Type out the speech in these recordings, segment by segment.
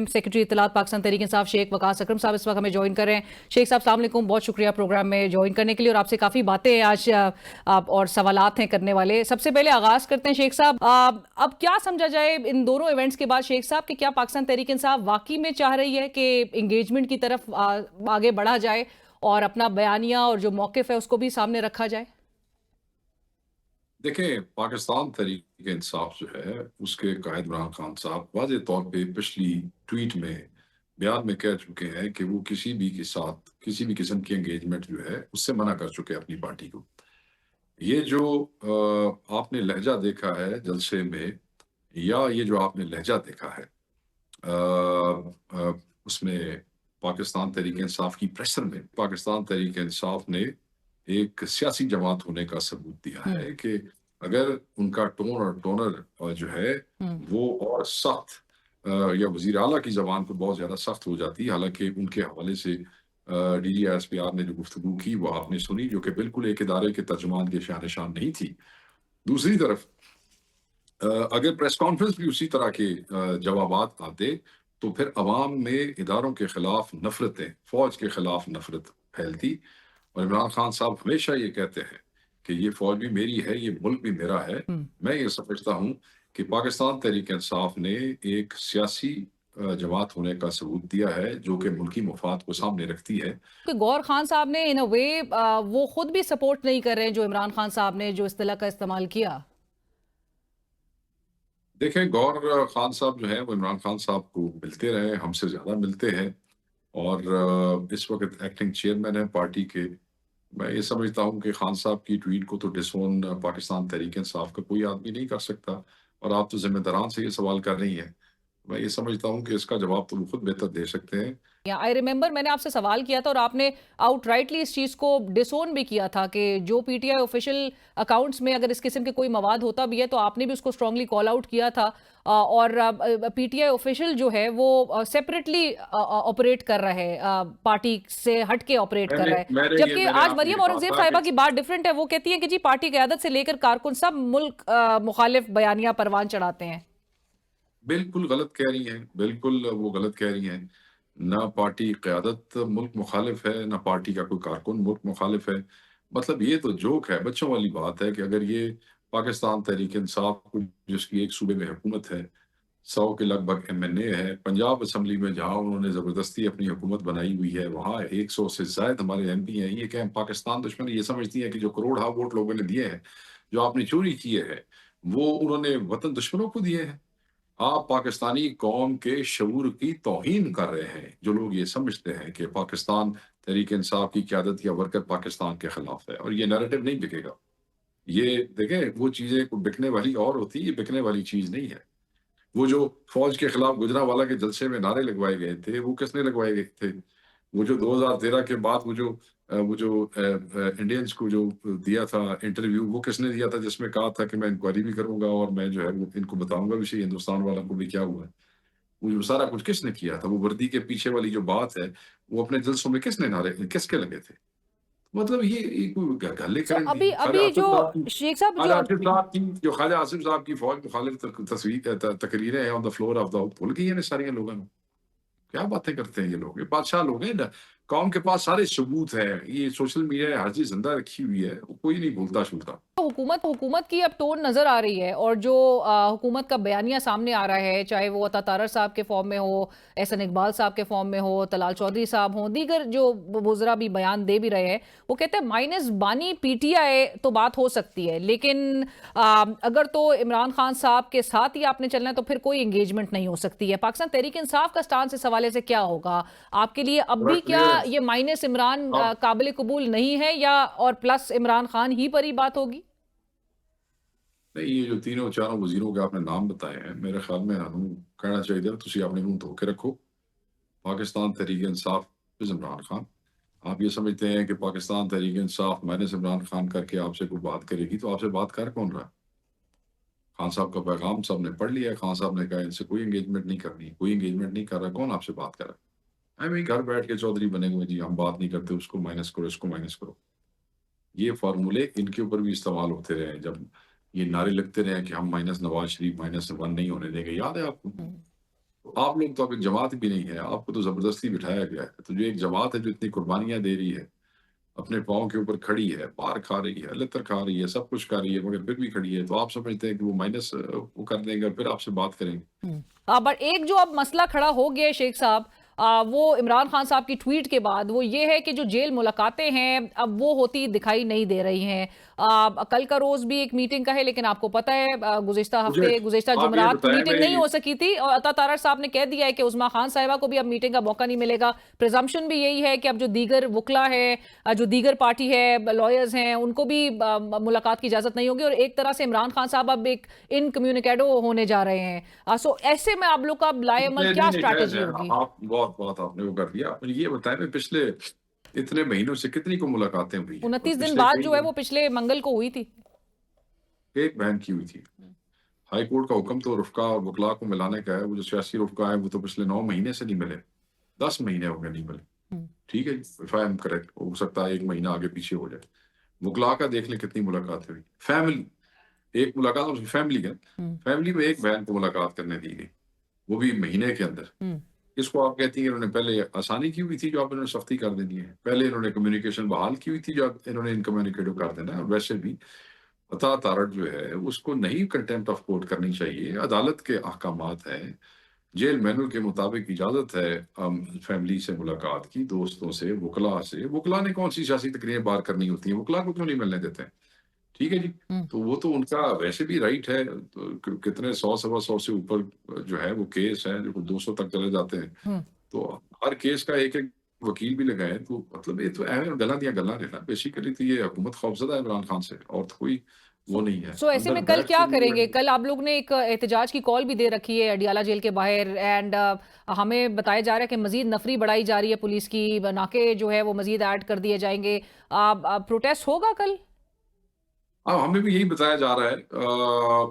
Secretary इत्तलात Pakistan Tehreek Insaf Sheikh Waqas Akram साहब इस वक्त हमें ज्वाइन कर रहे हैं। शेख साहब अस्सलाम वालेकुम, बहुत शुक्रिया प्रोग्राम में ज्वाइन करने के लिए, और आपसे काफ़ी बातें हैं आज आप और सवालात हैं करने वाले। सबसे पहले आगाज़ करते हैं शेख साहब, अब क्या समझा जाए इन दोनों इवेंट्स के बाद शेख साहब कि क्या पाकिस्तान तहरीक इंसाफ वाकई में चाह रही है कि इंगेजमेंट की तरफ आगे बढ़ा जाए और अपना बयानिया और जो मौक़िफ़ है उसको भी सामने रखा जाए? देखें, पाकिस्तान तहरीक इंसाफ जो है उसके कायद इमरान खान साहब वाज़ेह तौर पे पिछली ट्वीट में बयान में कह चुके हैं कि वो किसी भी के साथ किसी भी किस्म की एंगेजमेंट जो है उससे मना कर चुके हैं अपनी पार्टी को। ये जो आपने लहजा देखा है जलसे में, या ये जो आपने लहजा देखा है उसमें पाकिस्तान तहरीक इंसाफ की प्रेशर में पाकिस्तान तहरीक इंसाफ ने एक सियासी जमात होने का सबूत दिया हम्म। है कि अगर उनका टोन और टोनर जो है हम्म। वो और सख्त या वजीर आला की जबान पर बहुत ज़्यादा सख्त हो जाती, हालांकि उनके हवाले से DGRSPR ने जो गुफ्तगू की वो आपने सुनी, जो कि बिल्कुल एक इदारे के तर्जुमान के शान निशान नहीं थी। दूसरी तरफ अगर प्रेस कॉन्फ्रेंस भी उसी तरह के जवाबात आते तो फिर अवाम में इदारों के खिलाफ नफरतें, फौज के खिलाफ नफरत फैलती। और इमरान खान साहब हमेशा ये कहते हैं कि ये फौज भी मेरी है, ये मुल्क भी मेरा है। हम्म। मैं ये समझता हूँ कि पाकिस्तान तहरीक इंसाफ ने एक सियासी जमात होने का सबूत दिया है जो कि मुल्की मफाद को सामने रखती है। कि गौर खान साहब ने इन अ वे वो खुद भी सपोर्ट नहीं कर रहे हैं जो इमरान खान साहब ने जो इस्तिलाह का इस्तेमाल किया। देखें, गौर खान साहब जो है वो इमरान खान साहब को मिलते रहे, हमसे ज़्यादा मिलते हैं, और इस वक्त एक्टिंग चेयरमैन है पार्टी के। मैं ये समझता हूँ कि खान साहब की ट्वीट को तो डिसोन पाकिस्तान तहरीक इंसाफ का कोई आदमी नहीं कर सकता, और आप तो जिम्मेदारान से ये सवाल कर रही हैं। मैं ये समझता हूँ कि इसका जवाब तो वो खुद बेहतर दे सकते हैं। या आई रिमेंबर मैंने आपसे सवाल किया था और आपने आउटराइटली इस चीज़ को डिसोन भी किया था कि जो पीटीआई ऑफिशियल अकाउंट्स में अगर इस किस्म के कोई मवाद होता भी है तो आपने भी उसको स्ट्रांगली कॉल आउट किया था। और पीटीआई ऑफिशियल जो है वो सेपरेटली ऑपरेट कर रहा है, पार्टी से हट के ऑपरेट कर मैंने रहा है, मैंने ये जबकि मैंने आज आपको ये मरियम कहा औरंगजेब था साहिबा कि की बात डिफरेंट है। वो कहती है कि जी पार्टी क़यादत से लेकर कारकुन सब मुल्क मुखालिफ बयानिया परवान चढ़ाते हैं। बिल्कुल गलत कह रही हैं, बिल्कुल वो गलत कह रही हैं। ना पार्टी क़यादत मुल्क मुखालिफ है, ना पार्टी का कोई कारकुन मुल्क मुखालिफ है। मतलब ये तो जोक है, बच्चों वाली बात है कि अगर ये पाकिस्तान तहरीक इंसाफ को, जिसकी एक सूबे में हुकूमत है, 100 के लगभग MNA है, पंजाब असेंबली में जहाँ उन्होंने ज़बरदस्ती अपनी हुकूमत बनाई हुई है, वहाँ 100 से ज़ायद हमारे MP हैं, ये क्या पाकिस्तान दुश्मन ये समझती है कि जो करोड़ वोट लोगों ने दिए हैं, जो आपने चोरी किए हैं, वो उन्होंने वतन दुश्मनों को दिए हैं। आप पाकिस्तानी कौम के शऊर की तौहीन कर रहे हैं, जो लोग ये समझते हैं कि पाकिस्तान तहरीक इंसाफ की क़यादत या वर्कर पाकिस्तान के खिलाफ है, और ये नैरेटिव नहीं बिकेगा। ये देखें, वो चीज़ें को बिकने वाली और होती है, ये बिकने वाली चीज़ नहीं है। वो जो फौज के खिलाफ गुजरांवाला के जलसे में नारे लगवाए गए थे, वो किसने लगवाए गए थे? वो जो 2013 के बाद इंडियंस को जो दिया था इंटरव्यू, वो किसने दिया था जिसमें कहा था कि मैं इंक्वायरी भी करूंगा और मैं जो है वो इनको बताऊंगा भी सही हिंदुस्तान वालों को भी क्या हुआ है। वो जो सारा कुछ किसने किया था, वो वर्दी के पीछे वाली जो बात है, वो अपने जलसों में किसने नारे किसके लगे थे? मतलब ये कोई गले सो करंट अभी नहीं। ख्वाजा अभी जो आसिफ साहब की शेख साहब ख्वाजा जो आसिफ साहब की जो ख्वाजा आसिफ साहब की फौज मुखालिफ तस्वीर तकरीरें हैं on the floor of the भूल गई है सारी लोगों ने। क्या बातें करते हैं ये लोग, ये बादशाह लोग हैं ना। कौम के पास सारे सबूत हैं, ये सोशल मीडिया हर चीज जिंदा रखी हुई है, कोई नहीं भूलता शुलता। हुकूमत हुकूमत की अब टोन नजर आ रही है, और जो हुकूमत का बयानिया सामने आ रहा है, चाहे वो अता तारर साहब के फॉर्म में हो, एहसन इकबाल साहब के फॉर्म में हो, तलाल चौधरी साहब हो, दीगर जो वुज़रा भी बयान दे भी रहे हैं, वो कहते हैं माइनस बानी PTI तो बात हो सकती है, लेकिन अगर तो इमरान खान साहब के साथ ही आपने चलना है तो फिर कोई इंगेजमेंट नहीं हो सकती है। पाकिस्तान तहरीक इंसाफ का स्टांस इस हवाले से क्या होगा आपके लिए? अब बड़ा भी क्या क्लियर है। ये माइनस इमरान अब काबिल कबूल नहीं है, या और प्लस इमरान खान ही पर ही बात होगी? नहीं, ये जो तीनों चारों वजीरों के आपने नाम बताए हैं, मेरे ख्याल में हम कहना चाहिए तुसी अपने मुंह धो के रखो। पाकिस्तान तहरीक इंसाफ इज इमरान खान। आप ये समझते हैं कि पाकिस्तान तहरीक इंसाफ माइनस इमरान खान करके आपसे कोई बात करेगी, तो आपसे बात कर कौन रहा है? खान साहब का पैगाम सबने पढ़ लिया, खान साहब ने कहा इनसे कोई एंगेजमेंट नहीं करनी, कोई एंगेजमेंट नहीं कर रहा, कौन आपसे बात कर रहा है? मैं घर बैठ के चौधरी बने हुए जी, हम बात नहीं करते, उसको माइनस करो, इसको माइनस करो। ये फार्मूले इनके ऊपर भी इस्तेमाल होते रहे, जब ये नारे लगते रहे कि हम माइनस नवाज शरीफ -1 नहीं होने देंगे, याद है आपको? آپ لوگ تو اب ایک جماعت بھی نہیں ہے، آپ کو تو زبردستی بٹھایا گیا ہے، تو جو ایک جماعت ہے جو اتنی قربانیاں دے رہی ہے، اپنے پاؤں کے اوپر کھڑی ہے، مار کھا رہی ہے، لتر کھا رہی ہے، سب کچھ کر رہی ہے، مگر پھر بھی کھڑی ہے، تو آپ سمجھتے ہیں کہ وہ مائنس وہ کر دیں گے اور پھر آپ سے بات کریں گے؟ بٹ ایک جو اب مسئلہ کھڑا ہو گیا ہے شیخ صاحب، وہ عمران خان صاحب کی ٹویٹ کے بعد وہ یہ ہے کہ جو جیل ملاقاتیں ہیں اب وہ ہوتی دکھائی نہیں دے رہی ہیں. کل کا روز بھی ایک میٹنگ کا ہے، لیکن آپ کو پتہ ہے گزشتہ مجھے ہفتے گزشتہ آپ یہ جمعرات بتائیں، میٹنگ نہیں ہو سکی تھی اور عطا تارڑ صاحب نے کہہ دیا ہے کہ عظمیٰ خان صاحبہ کو بھی اب میٹنگ کا موقع نہیں ملے گا. پریزمپشن بھی یہی ہے کہ اب جو دیگر وکلا ہے، جو دیگر پارٹی ہے، لائرز ہیں، ان کو بھی ملاقات کی اجازت نہیں ہوگی اور ایک طرح سے عمران خان صاحب اب ایک ان کمیونیکیڈو ہونے جا رہے ہیں. سو ایسے میں آپ لوگ کا لائے عمل نہیں کیا نہیں نہیں، خیر اسٹریٹجی ہے، ہوگی؟ آپ بہت آپ نے وہ کر دیا. آپ مجھے یہ بتائیں میں پچھلے اتنے مہینوں سے کتنی کو ملاقاتیں ہوئی ہیں، اور 29 دن پچھلے بعد کئی جو ہے وہ پچھلے منگل کو ہوئی تھی. ایک بہن کی ہوئی تھی. ہائی کورٹ کا حکم تو رفقا اور وکلا کو ملانے کا ہے، وہ جو سیاسی رفقا ہے وہ تو پچھلے 9 مہینے سے نہیں ملے، 10 مہینے ہو گئے نہیں ملے. ٹھیک ہے جی، if I am correct، ہو سکتا ہے ایک مہینہ آگے پیچھے ہو جائے. وکلا کا دیکھ لیں کتنی ملاقاتیں ہوئی. فیملی ایک ملاقات اور فیملی کا فیملی میں ایک بہن کو ملاقات کرنے دی گئی، وہ بھی مہینے کے اندر. اس کو آپ کہتی ہیں انہوں نے پہلے آسانی کی ہوئی تھی جو آپ انہوں نے سختی کر دینی ہے، پہلے انہوں نے کمیونیکیشن بحال کی ہوئی تھی جو انہوں نے انکمیونیکیٹو کر دینا ہے. ویسے بھی عطا تارڑ جو ہے اس کو نہیں کنٹمپٹ آف کورٹ کرنی چاہیے، عدالت کے احکامات ہیں، جیل مینول کے مطابق اجازت ہے فیملی سے ملاقات کی، دوستوں سے، وکلا سے. وکلا نے کون سی سیاسی تقریریں بار کرنی ہوتی ہیں، وکلا کو کیوں نہیں ملنے دیتے ہیں؟ ٹھیک ہے جی، تو وہ تو ان کا ویسے بھی رائٹ ہے. تو کتنے 100 سوا 100 سے اوپر جو ہے وہ کیس ہیں جو 200 تک چلے جاتے ہیں، تو ہر کیس کا ایک ایک وکیل بھی لگائے. تو مطلب یہ تو گلا دیا گلا لینا بیسیکلی. تو یہ حکومت خوفزدہ ہے عمران خان سے، اور تو کوئی وہ نہیں ہے. سو ایسے میں اندر کل بیٹھ کیا کے کریں گے؟ کل آپ لوگ نے ایک احتجاج کی کال بھی دے رکھی ہے اڈیالہ جیل کے باہر، اینڈ ہمیں بتایا جا رہا ہے کہ مزید نفری بڑھائی جا رہی ہے پولیس کی، ناکے جو ہے وہ مزید ایڈ کر دیے جائیں گے. پروٹیسٹ ہوگا کل؟ ہمیں بھی یہی بتایا جا رہا ہے،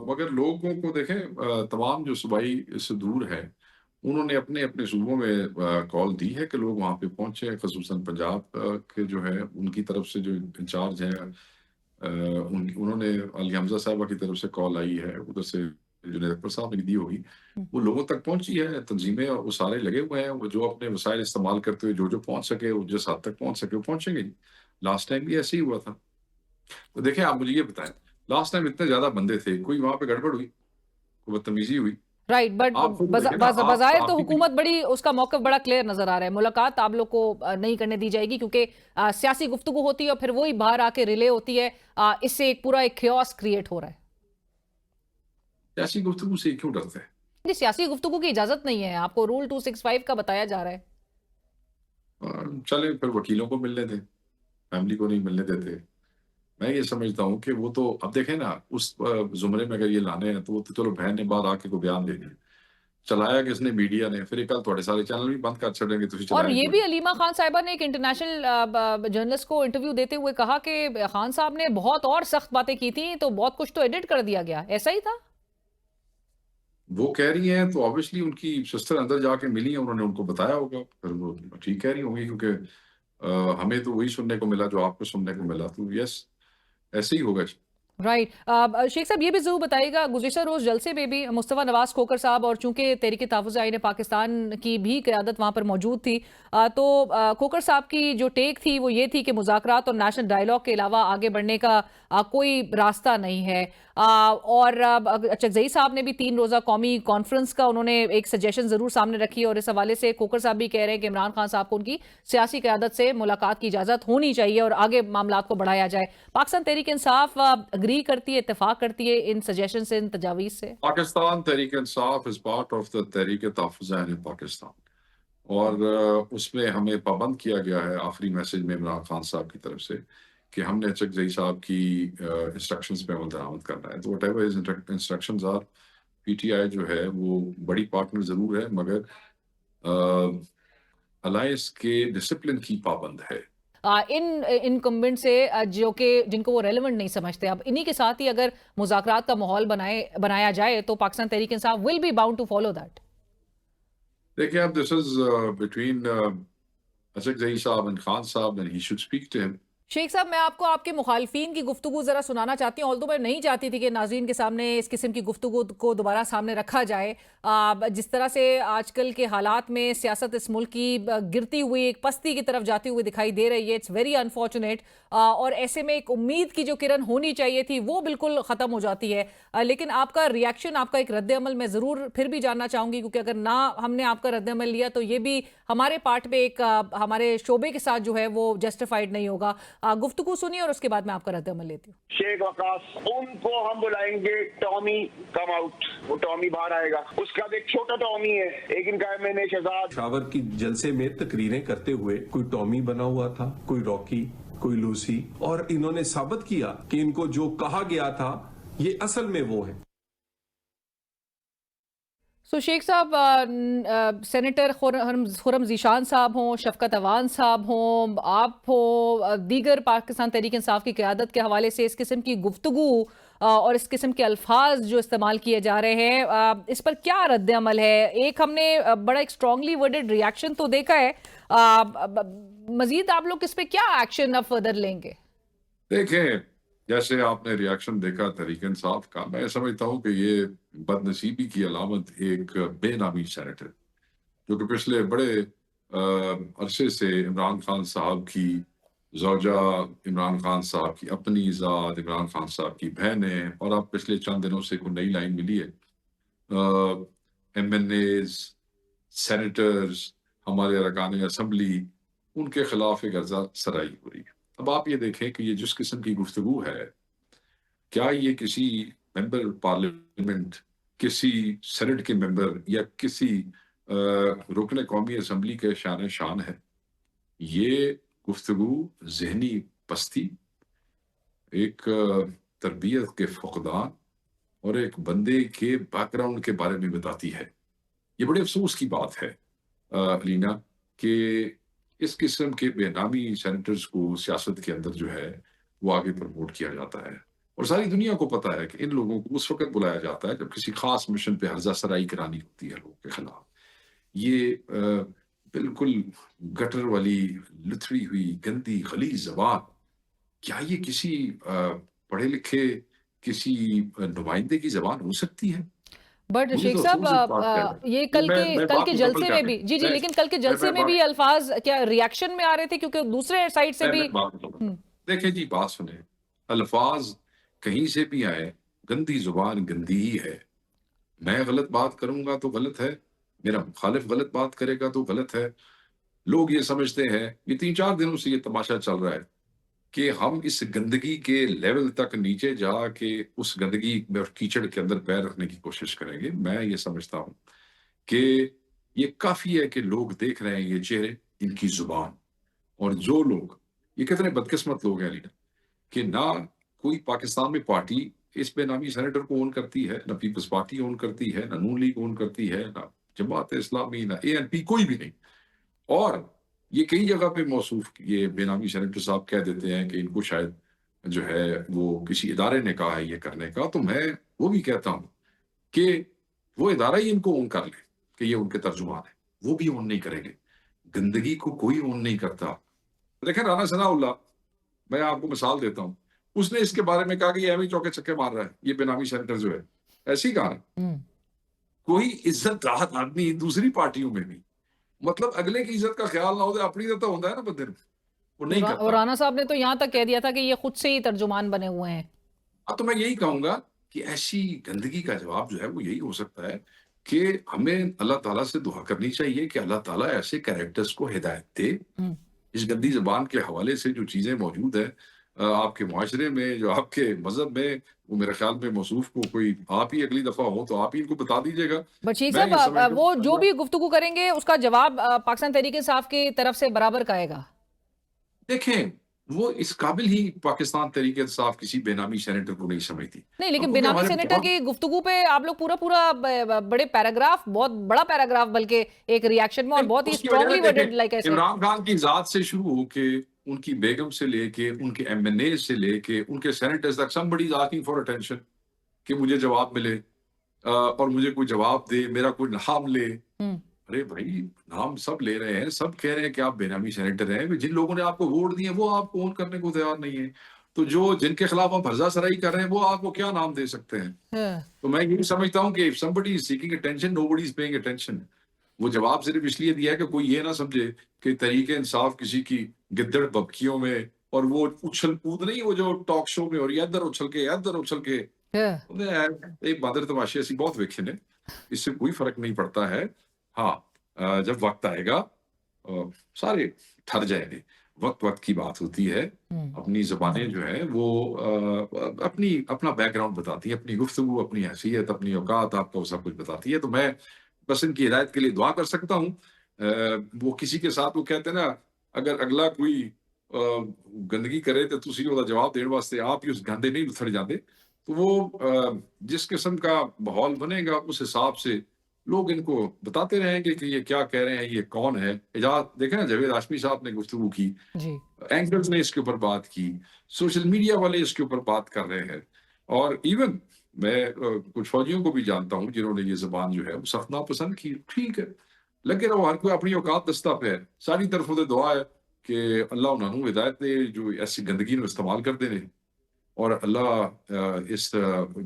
مگر لوگوں کو دیکھیں، تمام جو صوبائی سے دور ہے انہوں نے اپنے اپنے صوبوں میں کال دی ہے کہ لوگ وہاں پہ پہنچے، خصوصاً پنجاب کے جو ہے ان کی طرف سے جو انچارج ہیں، انہوں نے علی حمزہ صاحبہ کی طرف سے کال آئی ہے، ادھر سے جنید اکبر صاحب نے دی ہوگی، وہ لوگوں تک پہنچی ہے. تنظیمیں اور وہ سارے لگے ہوئے ہیں، وہ جو اپنے وسائل استعمال کرتے ہوئے جو پہنچ سکے، وہ جس حد تک پہنچ سکے وہ پہنچیں گے. لاسٹ ٹائم بھی ایسے ہی ہوا تھا. تو دیکھیں آپ مجھے یہ بتائیں، لاسٹ ٹائم اتنے زیادہ بندے تھے، کوئی وہاں پہ گڑبڑ ہوئی، کوئی بدتمیزی ہوئی؟ رائٹ، بٹ آپ خود دیکھیں نا، بظاہر آپ تو کی حکومت بڑی، اس کا موقف بڑا کلیئر نظر آ رہا ہے. ملاقات آپ لوگ کو نہیں کرنے دی جائے گی کیونکہ سیاسی گفتگو ہوتی ہے اور پھر وہی باہر آ کے ریلے ہوتی ہے. اس سے ایک پورا ایک کیوس کریٹ ہو رہا ہے. سیاسی گفتگو سے کیوں ڈرتے ہیں؟ یہ سیاسی گفتگو کی اجازت نہیں ہے، آپ کو رول 265 کا بتایا جا رہا ہے. چلے پھر وکیلوں کو ملنے دیں، فیملی کو نہیں ملنے دیتے. میں یہ سمجھتا ہوں کہ وہ تو اب دیکھیں نا، اس زمرے میں اگر یہ لانے ہیں تو وہ تو چلو بہن نے باہر آ کے کوئی بیان دے دیا، چلایا کس نے؟ میڈیا نے. پھر کل تھوڑے سارے چینل بھی بند کر چھڑیں گے تو اور چلائیں یہ کیوں بھی نہیں؟ علیمہ خان صاحبہ نے ایک انٹرنیشنل جرنلسٹ کو انٹرویو دیتے ہوئے کہا کہ خان صاحب نے بہت اور سخت باتیں کی تھیں تو بہت کچھ تو ایڈٹ کر دیا گیا. ایسا ہی تھا؟ وہ کہہ رہی ہیں تو آبویسلی ان کی سسٹر اندر جا کے ملی ہیں، انہوں نے ان کو بتایا ہوگا، پھر وہ ٹھیک کہہ رہی ہوں گی، کیونکہ ہمیں تو وہی سننے کو ملا جو آپ کو سننے کو ملا. تو یس، ایسے ہی ہوگا. رائٹ. شیخ صاحب یہ بھی ضرور بتائیے گا، گزشتہ روز جلسے میں بھی مصطفیٰ نواز کھوکھر صاحب، اور چونکہ تحریک تحفظ آئین پاکستان کی بھی قیادت وہاں پر موجود تھی، تو کھوکھر صاحب کی جو ٹیک تھی وہ یہ تھی کہ مذاکرات اور نیشنل ڈائیلاگ کے علاوہ آگے بڑھنے کا کوئی راستہ نہیں ہے. اور چکزئی صاحب نے بھی 3 روزہ قومی کانفرنس کا انہوں نے ایک سجیشن ضرور سامنے رکھی، اور اس حوالے سے کھوکھر صاحب بھی کہہ رہے ہیں کہ عمران خان صاحب کو ان کی سیاسی قیادت سے ملاقات کی اجازت ہونی چاہیے اور آگے معاملات کو بڑھایا جائے. پاکستان تحریک انصاف اگری کرتی ہے، اتفاق کرتی ہے ان سجیشن سے، ان تجاویز سے؟ پاکستان تحریک انصاف از پارٹ آف دا تحریک تحفظ پاکستان، اور اس میں ہمیں پابند کیا گیا ہے آخری میسج میں عمران خان صاحب کی طرف سے کہ ہم نے چکزئی صاحب کی انسٹرکشنز پہ عمل درآمد کرنا ہے. تو whatever instructions are, P T I جو ہے وہ بڑی پارٹنر ضرور ہے، مگر الائنس کے ڈسپلن کی پابند ہے. ان انکمبنٹ سے جو کہ جن کو وہ ریلیونٹ نہیں سمجھتے، اب انہی کے ساتھ ہی اگر مذاکرات کا ماحول بنایا جائے تو Pakistan Tehreek Insaf will be bound to follow that. دیکھیں اب دس از بٹوین چکزئی صاحب اینڈ خان صاحب، and he should speak to ہم. शेख साहब, मैं आपको आपके मुखालफीन की गुफ्तगू ज़रा सुनाना चाहती हूँ, ऑल्दो मैं नहीं चाहती थी कि नाज़रीन के सामने इस किस्म की गुफ्तगू को दोबारा सामने रखा जाए। जिस तरह से आजकल के हालात में सियासत इस मुल्क की गिरती हुई, एक पस्ती की तरफ जाती हुई दिखाई दे रही है, इट्स वेरी अनफॉर्चुनेट। और ऐसे में एक उम्मीद की जो किरण होनी चाहिए थी वो बिल्कुल ख़त्म हो जाती है। लेकिन आपका रिएक्शन, आपका एक रद्द अमल मैं ज़रूर फिर भी जानना चाहूँगी, क्योंकि अगर ना हमने आपका रद्द अमल लिया तो ये भी हमारे पार्ट पे एक हमारे शोबे के साथ जो है वो जस्टिफाइड नहीं होगा। गुफ्तगू सुनिए और उसके बाद मैं आपका रद्द अमल लेती हूँ। शेख वकास, उनको हम बुलाएंगे टॉमी कम आउट, वो टॉमी बाहर आएगा, उसका एक छोटा टॉमी है, एक इनका मैंने शहजाद शावर की जलसे में तकरीरें करते हुए कोई टॉमी बना हुआ था, कोई रॉकी, कोई लूसी, और इन्होंने साबित किया कि इनको जो कहा गया था ये असल में वो है। सो शेख साहब, सेनेटर खुरम ज़ीशान साहब हों, शफकत अवान साहब हों, आप हो, दीगर पाकिस्तान तहरीक इंसाफ की क़यादत के हवाले से इस किस्म की गुफ्तगू और इस किस्म के अल्फाज जो इस्तेमाल किए जा रहे हैं, इस पर क्या रद्द अमल है? एक हमने बड़ा एक स्ट्रांगली वर्डेड रिएक्शन तो देखा है, मजीद आप लोग इस पे क्या एक्शन अब फर्दर लेंगे? देखें, जैसे आपने रिएक्शन देखा तहरीक इंसाफ का, मैं समझता हूँ कि ये बदनसीबी की अलामत एक बेनामी सेनेटर, जो कि पिछले बड़े अरसे से इमरान खान साहब की ज़ौजा, इमरान खान साहब की अपनी ज़ात, इमरान खान साहब की बहनें, और अब पिछले चंद दिनों से कोई नई लाइन मिली है, MNAs, सेनेटर्स, हमारे अरकान असम्बली, उनके खिलाफ एक अर्जा सराई हो रही है। अब आप ये देखें कि ये जिस किस्म की गुफ्तगू है, क्या ये किसी मेंबर पार्लियामेंट, किसी सेनेट के मेंबर या किसी रुकन कौमी असम्बली के शान शान है? ये गुफ्तगू जहनी पस्ती, एक तरबियत के फुकदान और एक बंदे के बैकग्राउंड के बारे में बताती है। ये बड़े अफसोस की बात है अलीना, कि इस किस्म के बेनामी सेनेटर्स को सियासत के अंदर जो है वो आगे प्रमोट किया जाता है, और सारी दुनिया को पता है कि इन लोगों को उस वक्त बुलाया जाता है जब किसी खास मिशन पे हर्जा सराई करानी होती है लोगों के खिलाफ। ये बिल्कुल गटर वाली, लुथड़ी हुई, गंदी गलीज जबान, क्या ये किसी पढ़े लिखे किसी नुमाइंदे की जबान हो सकती है? बट मुझे शेख तो साहब, अफसोस इस बात का है। ये नहीं, मैं कल बात के मुकम्मल जलसे में करने, भी जी जी, लेकिन कल के जलसे में भी अल्फाज क्या रिएक्शन में आ रहे थे, क्योंकि दूसरे साइड से भी मैं बात मुकम्मल देखें जी, बात सुने, अल्फाज कहीं से भी आए, गंदी जुबान गंदी ही है। मैं गलत बात करूंगा तो गलत है, मेरा मुखालिफ गलत बात करेगा तो गलत है। लोग ये समझते हैं, ये 3-4 दिनों से ये तमाशा चल रहा है कि हम इस गंदगी के लेवल तक नीचे जाके उस गंदगी में और कीचड़ के अंदर पैर रखने की कोशिश करेंगे। मैं ये समझता हूँ कि ये काफी है कि लोग देख रहे हैं ये चेहरे, इनकी जुबान, और जो लोग, ये कितने बदकिस्मत लोग हैं लीडर, कि ना कोई पाकिस्तान में पार्टी इस बेनामी सेनेटर को ओन करती है, ना पीपल्स पार्टी ओन करती है, ना नून लीग ओन करती है, ना जमात इस्लामी, ना ANP, कोई भी नहीं। और ये कई जगह पे मौसूफ ये बेनामी सेनेटर साहब कह देते हैं कि इनको शायद जो है वो किसी इदारे ने कहा है ये करने का। तो मैं वो भी कहता हूँ कि वो इदारा ही इनको ओन कर ले कि ये उनके तर्जुमान है, वो भी ओन नहीं करेंगे। गंदगी को कोई ओन नहीं करता। देखें राना सनाउल्लाह, मैं आपको मिसाल देता हूँ, उसने इसके बारे में कहा कि ये एवं चौके छक्के मार रहा है, ये बेनामी सेनेटर जो है, ऐसी कहा है। कोई इज्जत राहत आदमी दूसरी पार्टियों में भी, मतलब अगले की इज्जत का ख्याल ना हो तो अपनी इज्जत तो होता है ना बंदे, वो नहीं और करता। राना साहब ने तो यहाँ तक कह दिया था कि ये खुद से ही तर्जुमान बने हुए हैं। अब तो मैं यही कहूंगा कि ऐसी गंदगी का जवाब जो है वो यही हो सकता है कि हमें अल्लाह ताला से दुआ करनी चाहिए कि अल्लाह ताला ऐसे कैरेक्टर्स को हिदायत दे। इस गंदी जबान के हवाले से जो चीजें मौजूद है आपके मुआशरे में, जो आपके मजहब में, वो मेरे ख्याल में मौसूफ को कोई आप ही अगली दफा हो तो आप ही इनको बता दीजिएगा। बट शेख मैं ये साहब, समझ वो जो लूँ, भी गुफ्तगू करेंगे उसका जवाब पाकिस्तान तहरीक इंसाफ की तरफ से बराबर का आएगा। देखें, वो इस काबिल ही पाकिस्तान तहरीक इंसाफ किसी बेनामी सेनेटर को नहीं समझती। नहीं, लेकिन क्योंकि बेनामी हमारे सेनेटर बहुत की गुफ्तगू पे आप लोग पूरा पूरा बड़े पैराग्राफ, बहुत बड़ा पैराग्राफ बल्कि एक रिएक्शन में, और बहुत ही उसकी वजह स्ट्रांगली से वर्डेड देखें, लाइक ऐसे। इमरान खान की जात से शुरू होके उनकी बेगम से लेके उनके MNA से लेके उनके सेनेटर्स तक, somebody is asking for attention, कि मुझे जवाब मिले और मुझे कोई जवाब दे, मेरा कोई नाम ले। अरे भाई, नाम सब ले रहे हैं, सब कह रहे हैं कि आप बेनामी सेनेटर हैं, जिन लोगों ने आपको वोट दिए वो आपको ओन करने को तैयार नहीं है, तो जो जिनके खिलाफ आप हर्जासराई कर रहे हैं वो आपको क्या नाम दे सकते हैं? हाँ, तो मैं यही समझता हूँ कि if somebody is seeking attention, nobody is paying attention. वो जवाब सिर्फ इसलिए दिया है कि कोई ये ना समझे कि तरीके इंसाफ किसी की गिद्दड़ बबकियों में, और वो उछल कूद नहीं, वो जो टॉक शो में, और ये इधर उछल के हाँ, एक बादर तमाशे ऐसी बहुत वेखे ने, इससे कोई फर्क नहीं पड़ता है। हाँ, जब वक्त आएगा सारे ठर जाएंगे। वक्त की बात होती है। अपनी जबानें जो है वो अपना बैकग्राउंड बताती है, अपनी गुफ्तगू, अपनी हैसियत, अपनी औकात आपको सब कुछ बताती है। तो मैं बस इनकी हिदायत के लिए दुआ कर सकता हूँ। वो किसी के साथ वो कहते हैं ना, अगर अगला कोई गंदगी करे तो तुसी ਉਹਦਾ जवाब देने वास्ते आप ही उस गंदे नहीं उथड़ जाते। तो वो जिस किस्म का माहौल बनेगा उस हिसाब से लोग इनको बताते रहेंगे कि ये क्या कह रहे हैं, ये कौन है। इजाज देखें ना, जावेद हाशमी साहब ने गुफ्तगू की, जी, एंकर्स ने इसके ऊपर बात की, सोशल मीडिया वाले इसके ऊपर बात कर रहे हैं, और इवन मैं कुछ फौजियों को भी जानता हूं जिन्होंने ये जबान जो है वो सख्त नापसंद की। ठीक है, लगे रहो, हर कोई अपनी औकात दस्ता पे है। सारी तरफों से दुआ है कि अल्लाह उन्होंने हिदायत दे जो ऐसी गंदगी ਨੂੰ इस्तेमाल करते ने, और अल्लाह इस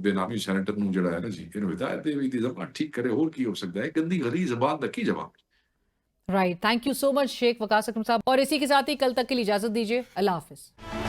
बेनामी सैनेटर ਨੂੰ ਜਿਹੜਾ ਹੈ ਨਾ ਜੀ, ਇਹਨੂੰ हिदायत दे भी ਜ਼ਬਾਨ ठीक करे। और की हो सकता है, गंदी गली जबान ਦਾ ਕੀ जवाब। Right, thank you so much Sheikh Waqas Akram sahab, और इसी के साथ ही कल तक के लिए इजाजत दीजिए। अल्लाह हाफिज।